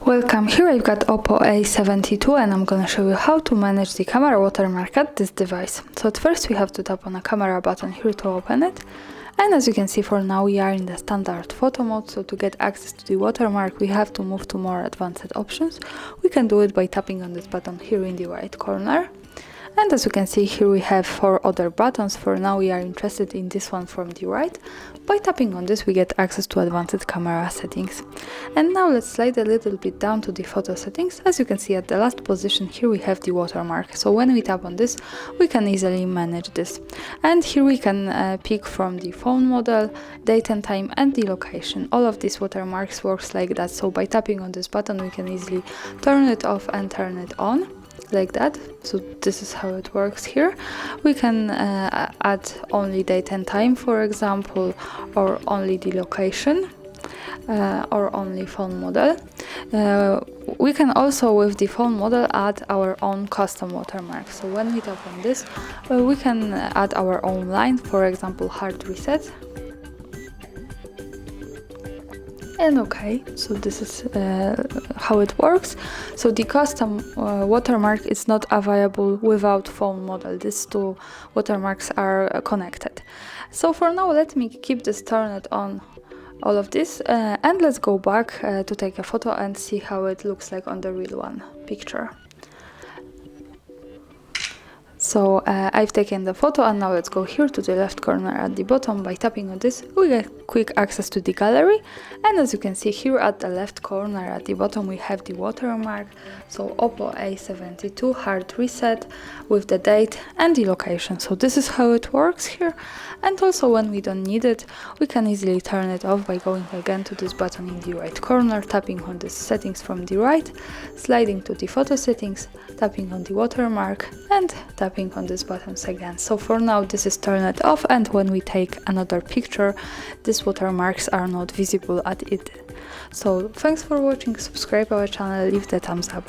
Welcome, here I've got Oppo A72 and I'm gonna show you how to manage the camera watermark at this device. So at first we have to tap on a camera button here to open it. And as you can see, for now we are in the standard photo mode, so to get access to the watermark we have to move to more advanced options. We can do it by tapping on this button here in the right corner. And as you can see, here we have 4 other buttons. For now we are interested in this one from the right. By tapping on this we get access to advanced camera settings. And now let's slide a little bit down to the photo settings. As you can see, at the last position here we have the watermark. So when we tap on this we can easily manage this. And here we can pick from the phone model, date and time, and the location. All of these watermarks works like that. So by tapping on this button we can easily turn it off and turn it on, like that. So this is how it works here. We can add only date and time, for example, or only the location, or only phone model. We can also, with the phone model, add our own custom watermark. So when we tap on this, we can add our own line, for example, hard reset. And okay, so this is how it works. So the custom watermark is not available without phone model. These two watermarks are connected. So for now, let me keep this turned on, all of this, and let's go back to take a photo and see how it looks like on the real one picture. So I've taken the photo, and now let's go here to the left corner at the bottom. By tapping on this we get quick access to the gallery, and as you can see here at the left corner at the bottom we have the watermark. So Oppo A72 hard reset with the date and the location. So this is how it works here. And also when we don't need it we can easily turn it off by going again to this button in the right corner, tapping on the settings from the right, sliding to the photo settings, tapping on the watermark, and tapping on these buttons again. So for now this is turned off, and when we take another picture these watermarks are not visible at it. So thanks for watching, subscribe our channel, leave the thumbs up.